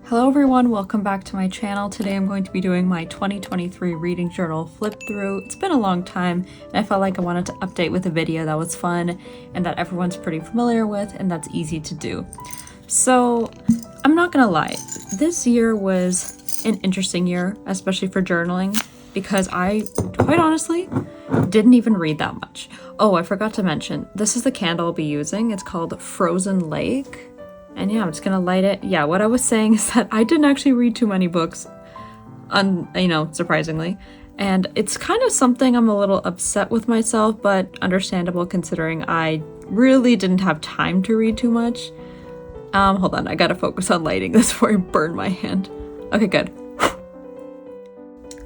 Hello everyone, welcome back to my channel. Today I'm going to be doing my 2023 reading journal flip through. It's been a long time and I felt like I wanted to update with a video that was fun and that everyone's pretty familiar with and that's easy to do. So I'm not gonna lie, this year was an interesting year, especially for journaling, because I, quite honestly, didn't even read that much. Oh, I forgot to mention, this is the candle I'll be using. It's called Frozen Lake. And yeah, I'm just gonna light it. Yeah, what I was saying is that I didn't actually read too many books, surprisingly. And it's kind of something I'm a little upset with myself, but understandable considering I really didn't have time to read too much. Hold on, I gotta focus on lighting this before I burn my hand. Okay, good.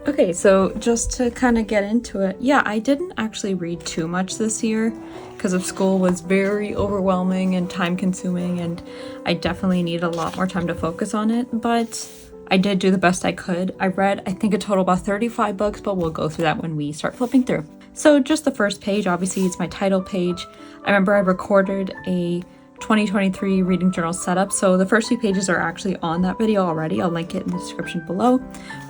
Okay, so just to kind of get into it, yeah, I didn't actually read too much this year because of school was very overwhelming and time consuming, and I definitely needed a lot more time to focus on it, but I did do the best I could. I read, I think, a total about 35 books, but we'll go through that when we start flipping through. So just the first page, obviously, is my title page. I remember I recorded a 2023 reading journal setup, so the first few pages are actually on that video already. I'll link it in the description below,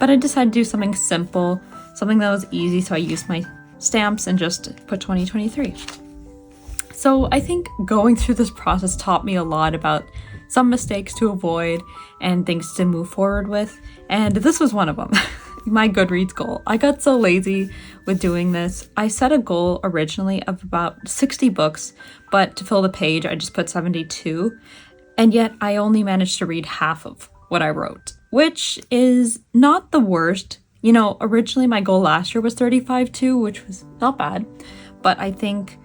but I decided to do something simple, something that was easy, so I used my stamps and just put 2023. So I think going through this process taught me a lot about some mistakes to avoid and things to move forward with, and this was one of them. My Goodreads goal. I got so lazy with doing this. I set a goal originally of about 60 books, but to fill the page, I just put 72. And yet I only managed to read half of what I wrote, which is not the worst. You know, originally my goal last year was 35 too, which was not bad, but I think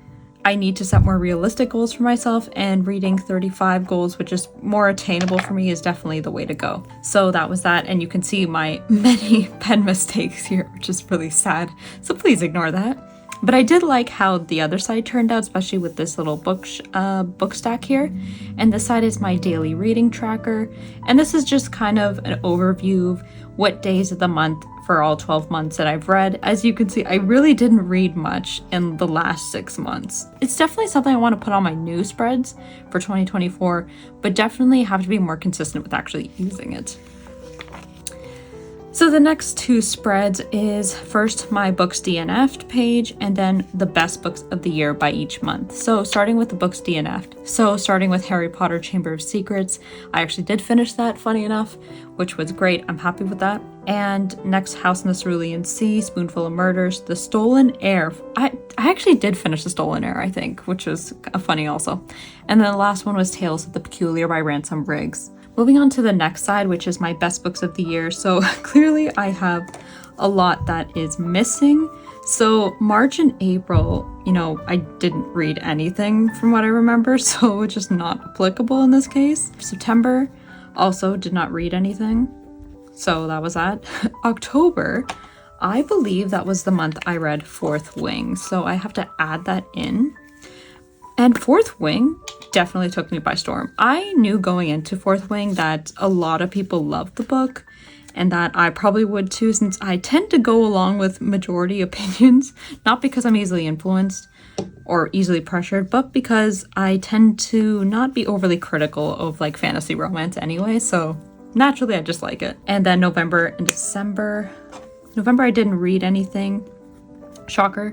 I need to set more realistic goals for myself, and reading 35 goals, which is more attainable for me, is definitely the way to go. So that was that, and you can see my many pen mistakes here, which is really sad, so please ignore that. But I did like how the other side turned out, especially with this little book stack here. And this side is my daily reading tracker, and this is just kind of an overview of what days of the month for all 12 months that I've read. As you can see, I really didn't read much in the last 6 months. It's definitely something I want to put on my new spreads for 2024, but definitely have to be more consistent with actually using it. So the next two spreads is first my books DNF'd page and then the best books of the year by each month. So starting with the books DNF'd. So starting with Harry Potter Chamber of Secrets. I actually did finish that, funny enough, which was great. I'm happy with that. And next, House in the Cerulean Sea, Spoonful of Murders, The Stolen Heir. I actually did finish The Stolen Heir, I think, which was funny also. And then the last one was Tales of the Peculiar by Ransom Briggs. Moving on to the next side, which is my best books of the year. So clearly I have a lot that is missing. So March and April, I didn't read anything from what I remember, so it's just not applicable in this case. September, also did not read anything. So that was that. October, I believe that was the month I read Fourth Wing, so I have to add that in. And Fourth Wing definitely took me by storm. I knew going into Fourth Wing that a lot of people loved the book and that I probably would too, since I tend to go along with majority opinions, not because I'm easily influenced or easily pressured, but because I tend to not be overly critical of like fantasy romance anyway, so naturally I just like it. And then November and December. November I didn't read anything, shocker.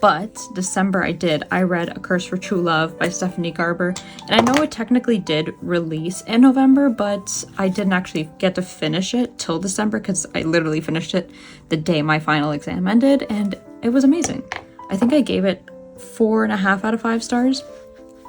But December I did. I read A Curse for True Love by Stephanie Garber. And I know it technically did release in November, but I didn't actually get to finish it till December because I literally finished it the day my final exam ended, and it was amazing. I think I gave it 4.5 out of 5 stars.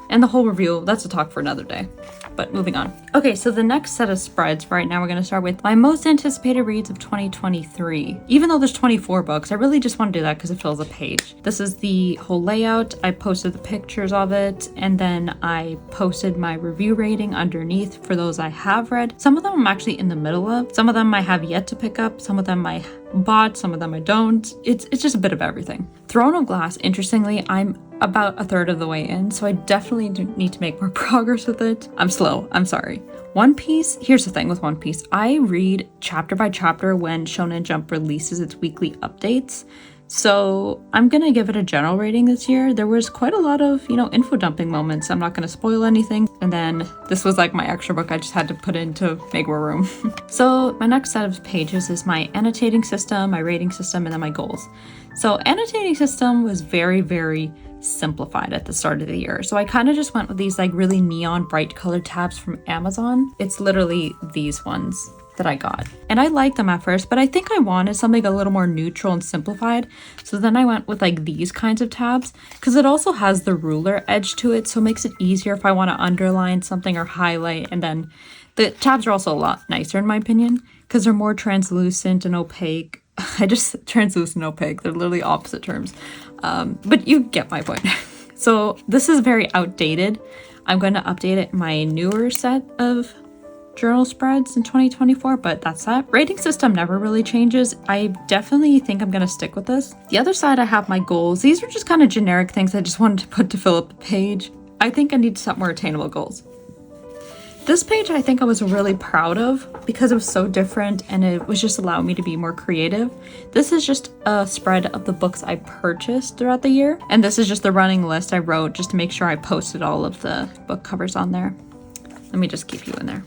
And the whole review, that's a talk for another day. But moving on. Okay, so the next set of spreads right now, we're going to start with my most anticipated reads of 2023. Even though there's 24 books, I really just want to do that because it fills a page. This is the whole layout. I posted the pictures of it, and then I posted my review rating underneath for those I have read. Some of them I'm actually in the middle of. Some of them I have yet to pick up. Some of them I bought. Some of them I don't. It's just a bit of everything. Throne of Glass, interestingly, I'm about a third of the way in, so I definitely need to make more progress with it. I'm slow, I'm sorry. One Piece, here's the thing with One Piece. I read chapter by chapter when Shonen Jump releases its weekly updates. So I'm gonna give it a general rating this year. There was quite a lot of, info dumping moments. I'm not gonna spoil anything. And then this was like my extra book I just had to put in to make more room. So my next set of pages is my annotating system, my rating system, and then my goals. So annotating system was very, very simplified at the start of the year. So I kind of just went with these like really neon bright colored tabs from Amazon. It's literally these ones that I got. And I liked them at first, but I think I wanted something a little more neutral and simplified. So then I went with like these kinds of tabs because it also has the ruler edge to it. So it makes it easier if I want to underline something or highlight. And then the tabs are also a lot nicer in my opinion because they're more translucent and opaque. Translucent and opaque, they're literally opposite terms. But you get my point. So this is very outdated. I'm going to update it in my newer set of journal spreads in 2024, but that's that. Rating system never really changes. I definitely think I'm going to stick with this. The other side, I have my goals. These are just kind of generic things I just wanted to put to fill up the page. I think I need to set more attainable goals. This page I think I was really proud of because it was so different and it was just allowing me to be more creative. This is just a spread of the books I purchased throughout the year. And this is just the running list I wrote just to make sure I posted all of the book covers on there. Let me just keep you in there.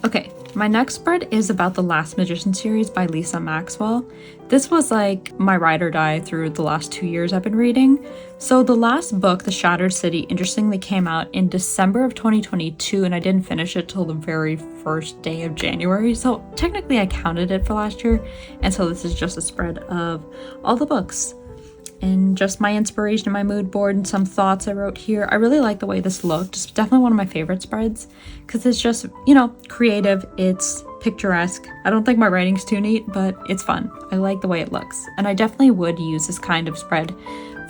Okay, my next spread is about the Last Magician series by Lisa Maxwell. This was like my ride or die through the last 2 years I've been reading. So the last book, The Shattered City, interestingly came out in December of 2022 and I didn't finish it till the very first day of January. So technically I counted it for last year. And so this is just a spread of all the books and just my inspiration and my mood board and some thoughts I wrote here. I really like the way this looked. It's definitely one of my favorite spreads because it's just, creative. It's picturesque. I don't think my writing's too neat, but it's fun. I like the way it looks. And I definitely would use this kind of spread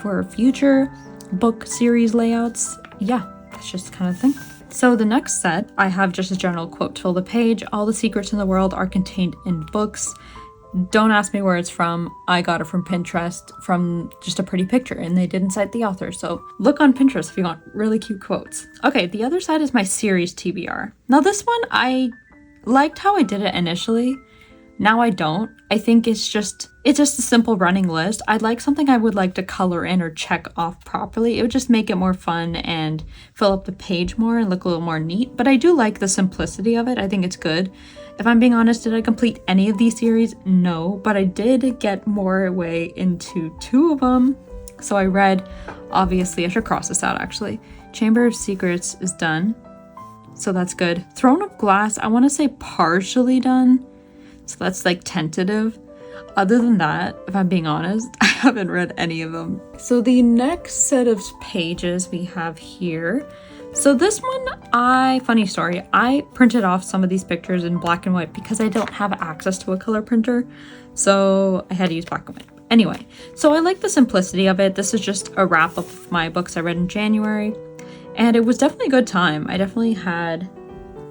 for future book series layouts. Yeah, that's just the kind of thing. So the next set, I have just a general quote to fill the page. All the secrets in the world are contained in books. Don't ask me where it's from. I got it from Pinterest from just a pretty picture and they didn't cite the author. So look on Pinterest if you want really cute quotes. Okay, the other side is my series TBR. Now this one, I liked how I did it initially. Now I don't. I think it's just a simple running list. I'd like something I would like to color in or check off properly. It would just make it more fun and fill up the page more and look a little more neat. But I do like the simplicity of it. I think it's good. If I'm being honest, did I complete any of these series? No, but I did get more way into 2 of them. So I read, obviously, I should cross this out actually. Chamber of Secrets is done. So that's good. Throne of Glass, I want to say partially done. So that's like tentative. Other than that, if I'm being honest, I haven't read any of them. So the next set of pages we have here. So this one, funny story, I printed off some of these pictures in black and white because I don't have access to a color printer. So I had to use black and white. Anyway, so I like the simplicity of it. This is just a wrap up of my books I read in January. And it was definitely a good time. I definitely had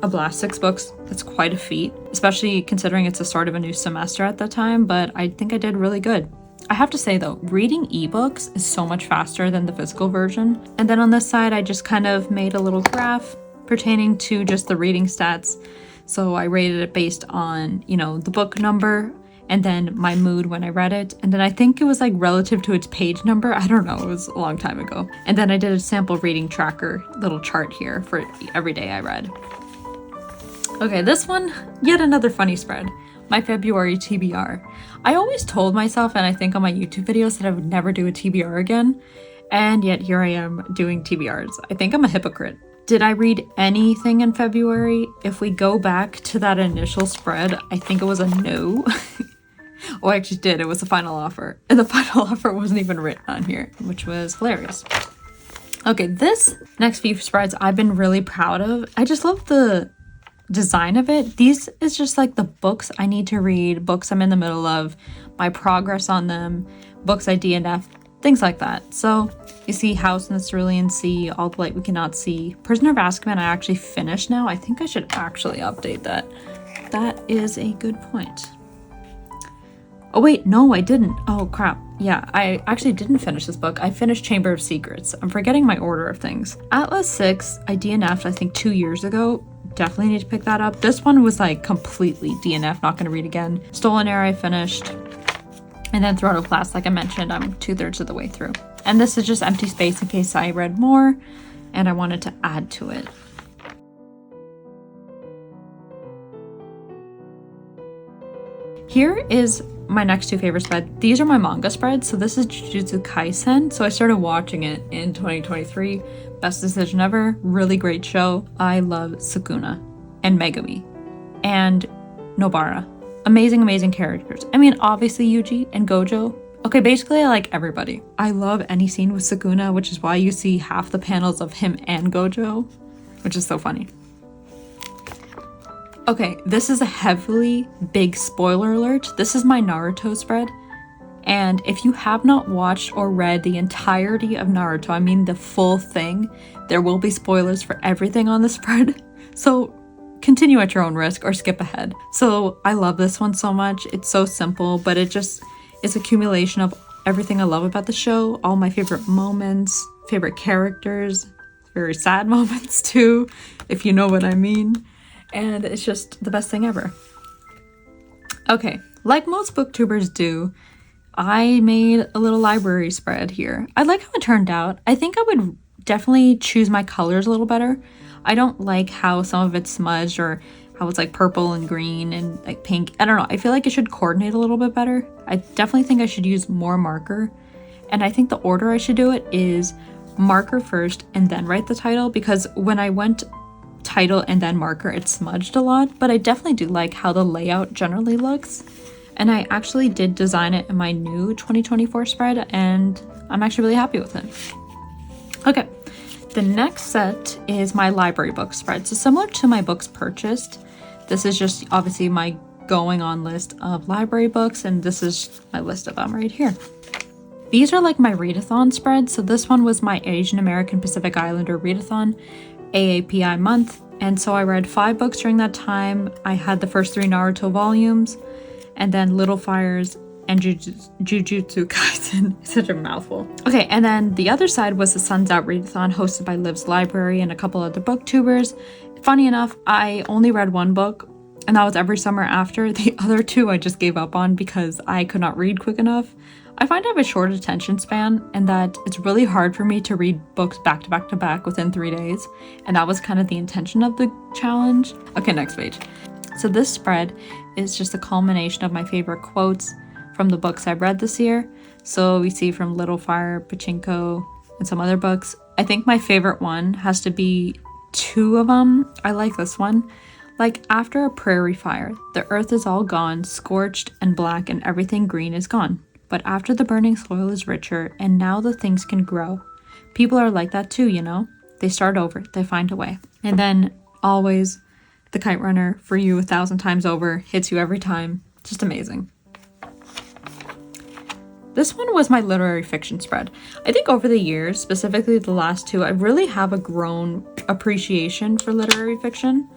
a blast. 6 books, that's quite a feat, especially considering it's the start of a new semester at that time, but I think I did really good. I have to say though, reading ebooks is so much faster than the physical version. And then on this side, I just kind of made a little graph pertaining to just the reading stats. So I rated it based on, the book number and then my mood when I read it. And then I think it was like relative to its page number. I don't know, it was a long time ago. And then I did a sample reading tracker little chart here for every day I read. Okay, this one, yet another funny spread. My February TBR. I always told myself, and I think on my YouTube videos, that I would never do a TBR again. And yet here I am doing TBRs. I think I'm a hypocrite. Did I read anything in February? If we go back to that initial spread, I think it was a no. Oh, I actually did. It was the final offer. And the final offer wasn't even written on here, which was hilarious. Okay, this next few spreads I've been really proud of. I just love the design of it. These is just like the books I need to read, books I'm in the middle of, my progress on them, books I DNF, things like that. So you see House in the Cerulean Sea, All the Light We Cannot See. Prisoner of Azkaban I actually finished now. I think I should actually update that. That is a good point. Oh wait, no, I didn't. Oh crap. Yeah, I actually didn't finish this book. I finished Chamber of Secrets. I'm forgetting my order of things. Atlas 6, I DNF'd I think 2 years ago. Definitely need to pick that up. This one was like completely DNF, not gonna read again. Stolen Air I finished. And then Throne of Glass, like I mentioned, I'm 2/3 of the way through. And this is just empty space in case I read more and I wanted to add to it. Here is my next two favorite spreads. These are my manga spreads. So this is Jujutsu Kaisen. So I started watching it in 2023. Best decision ever. Really great show. I love Sukuna and Megumi and Nobara. Amazing, amazing characters. I mean, obviously Yuji and Gojo. Okay, basically I like everybody. I love any scene with Sukuna, which is why you see half the panels of him and Gojo, which is so funny. Okay, this is a heavily big spoiler alert. This is my Naruto spread. And if you have not watched or read the entirety of Naruto, I mean the full thing, there will be spoilers for everything on the spread. So continue at your own risk or skip ahead. So I love this one so much. It's so simple, but it just is accumulation of everything I love about the show. All my favorite moments, favorite characters, very sad moments too, if you know what I mean. And it's just the best thing ever. Okay, like most booktubers do, I made a little library spread here. I like how it turned out. I think I would definitely choose my colors a little better. I don't like how some of it's smudged or how it's like purple and green and like pink. I don't know. I feel like it should coordinate a little bit better. I definitely think I should use more marker. And I think the order I should do it is marker first and then write the title, because when I went title and then marker, it smudged a lot, but I definitely do like how the layout generally looks. And I actually did design it in my new 2024 spread, and I'm actually really happy with it. Okay, the next set is my library book spread. So similar to my books purchased, this is just obviously my going on list of library books, and this is my list of them right here. These are like my readathon spreads. So this one was my Asian American Pacific Islander readathon, AAPI month, and so I read 5 books during that time. I had the first 3 Naruto volumes, and then Little Fires and Jujutsu Kaisen. Such a mouthful. Okay, and then the other side was the Sun's Out readathon hosted by Liv's Library and a couple other booktubers. Funny enough, I only read 1 book, and that was Every Summer After. The other 2 I just gave up on because I could not read quick enough. I find I have a short attention span and that it's really hard for me to read books back to back to back within 3 days. And that was kind of the intention of the challenge. Okay, next page. So this spread is just a culmination of my favorite quotes from the books I've read this year. So we see from Little Fire, Pachinko, and some other books. I think my favorite one has to be 2 of them. I like this one. Like, after a prairie fire, the earth is all gone, scorched and black, and everything green is gone. But after the burning soil is richer, and now the things can grow. People are like that too, you know? They start over, they find a way. And then always, the kite runner, for you 1,000 times over, hits you every time. Just amazing. This one was my literary fiction spread. I think over the years, specifically the last 2, I really have a grown appreciation for literary fiction.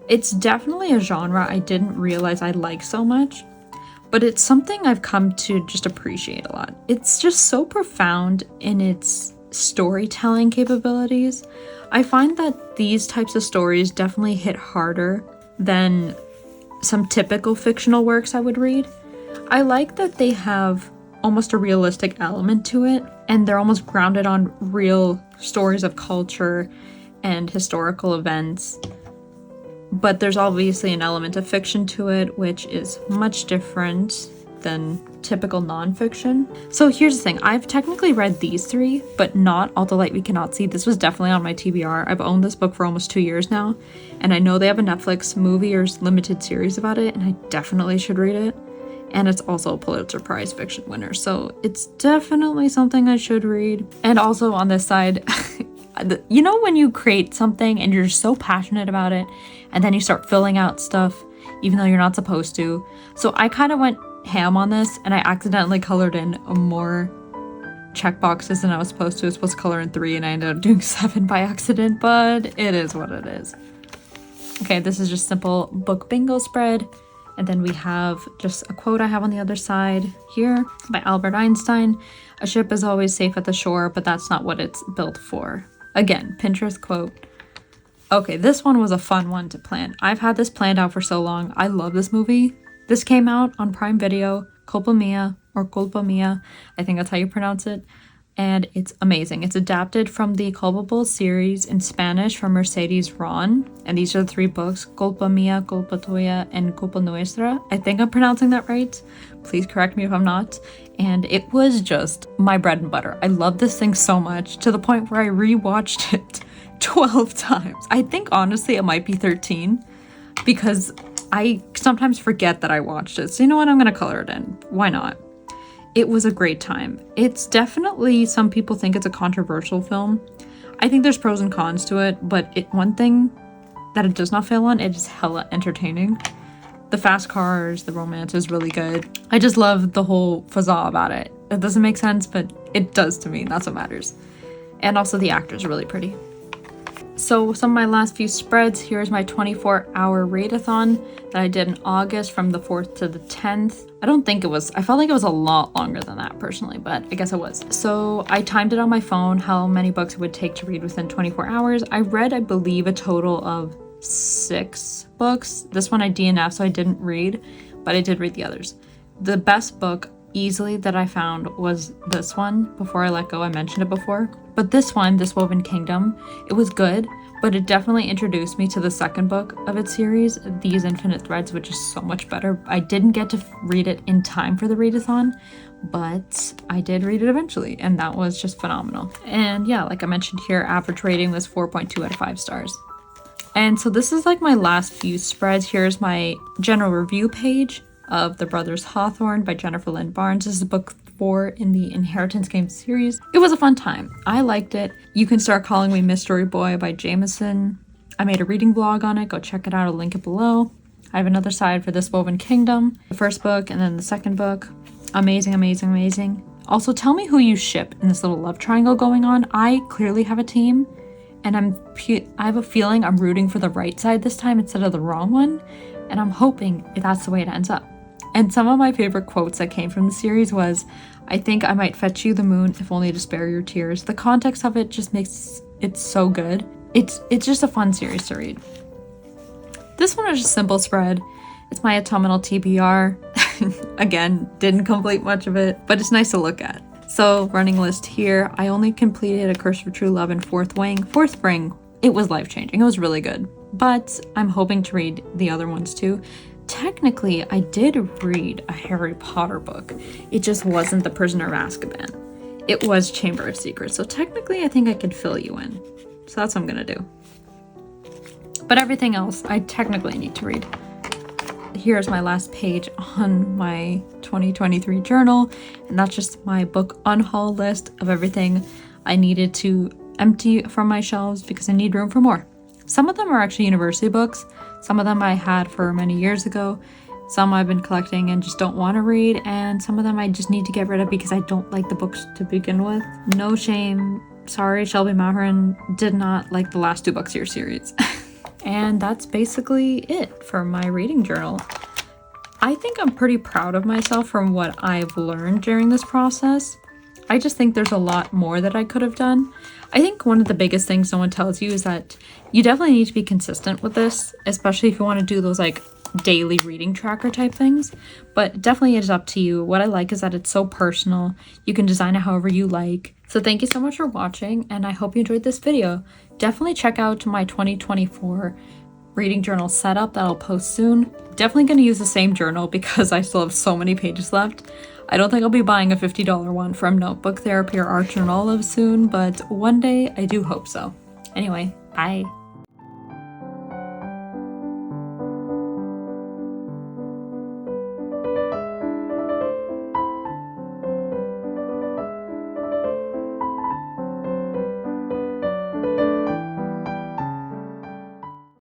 It's definitely a genre I didn't realize I like so much, but it's something I've come to just appreciate a lot. It's just so profound in its storytelling capabilities. I find that these types of stories definitely hit harder than some typical fictional works I would read. I like that they have almost a realistic element to it, and they're almost grounded on real stories of culture and historical events. But there's obviously an element of fiction to it, which is much different than typical nonfiction. So here's the thing, I've technically read these 3, but not All the Light We Cannot See. This was definitely on my TBR. I've owned this book for almost 2 years now, and I know they have a Netflix movie or limited series about it, and I definitely should read it. And it's also a Pulitzer Prize fiction winner, so it's definitely something I should read. And also on this side, you know when you create something and you're so passionate about it, and then you start filling out stuff even though you're not supposed to. So I kind of went ham on this, and I accidentally colored in more check boxes than I was supposed to. I was supposed to color in 3, and I ended up doing 7 by accident, but it is what it is. Okay, this is just simple book bingo spread. And then we have just a quote I have on the other side here by Albert Einstein. A ship is always safe at the shore, but that's not what it's built for. Again, Pinterest quote. Okay, this one was a fun one to plan. I've had this planned out for so long. I love this movie. This came out on Prime Video, Culpa Mia, or Culpa Mia, I think that's how you pronounce it. And it's amazing. It's adapted from the Culpable series in Spanish from Mercedes Ron. And these are the 3 books, Culpa Mia, Culpa Tuya, and Culpa Nuestra. I think I'm pronouncing that right. Please correct me if I'm not. And it was just my bread and butter. I love this thing so much to the point where I rewatched it 12 times. I think honestly it might be 13 because I sometimes forget that I watched it. So you know what? I'm going to color it in. Why not? It was a great time. It's definitely, some people think it's a controversial film. I think there's pros and cons to it, but one thing that it does not fail on, it is hella entertaining. The fast cars, the romance is really good. I just love the whole fazaa about it. It doesn't make sense, but it does to me, and that's what matters. And also the actors are really pretty. So some of my last few spreads, here's my 24-hour readathon that I did in August from the 4th to the 10th. I felt like it was a lot longer than that personally, but I guess it was. So I timed it on my phone, how many books it would take to read within 24 hours. I read, I believe, a total of 6 books. This one I DNF'd, so I didn't read, but I did read the others. The best book easily that I found was this one, Before I Let Go. I mentioned it before. But this one, This Woven Kingdom, it was good, but it definitely introduced me to the second book of its series, These Infinite Threads, which is so much better. I didn't get to read it in time for the readathon, but I did read it eventually, and that was just phenomenal. And yeah, like I mentioned here, average rating was 4.2 out of 5 stars. And so this is like my last few spreads. Here's my general review page of The Brothers Hawthorne by Jennifer Lynn Barnes. This is book 4 in the Inheritance Game series. It was a fun time. I liked it. You Can Start Calling Me Mystery Boy by Jameson. I made a reading blog on it. Go check it out. I'll link it below. I have another side for This Woven Kingdom, the first book, and then the second book. Amazing, amazing, amazing. Also, tell me who you ship in this little love triangle going on. I clearly have a team, and I have a feeling I'm rooting for the right side this time instead of the wrong one, and I'm hoping that's the way it ends up. And some of my favorite quotes that came from the series was, I think I might fetch you the moon if only to spare your tears. The context of it just makes it so good. It's just a fun series to read. This one is a simple spread. It's my autumnal TBR. Again, didn't complete much of it, but it's nice to look at. So running list here, I only completed A Curse for True Love in Fourth Wing. Fourth Spring, it was life-changing. It was really good, but I'm hoping to read the other ones too. Technically, I did read a Harry Potter book. It just wasn't The Prisoner of Azkaban. It was Chamber of Secrets. So technically, I think I could fill you in. So that's what I'm gonna do. But everything else, I technically need to read. Here's my last page on my 2023 journal. And that's just my book unhaul list of everything I needed to empty from my shelves because I need room for more. Some of them are actually university books. Some of them I had for many years ago. Some I've been collecting and just don't want to read. And some of them I just need to get rid of because I don't like the books to begin with. No shame. Sorry, Shelby Maharan did not like the last 2 books of your series. And that's basically it for my reading journal. I think I'm pretty proud of myself from what I've learned during this process. I just think there's a lot more that I could have done. I think one of the biggest things no one tells you is that you definitely need to be consistent with this, especially if you want to do those like daily reading tracker type things, but definitely it's up to you. What I like is that it's so personal. You can design it however you like. So thank you so much for watching, and I hope you enjoyed this video. Definitely check out my 2024 reading journal setup that I'll post soon. Definitely going to use the same journal because I still have so many pages left. I don't think I'll be buying a $50 one from Notebook Therapy or Archer and Olive soon, but one day I do hope so. Anyway, bye.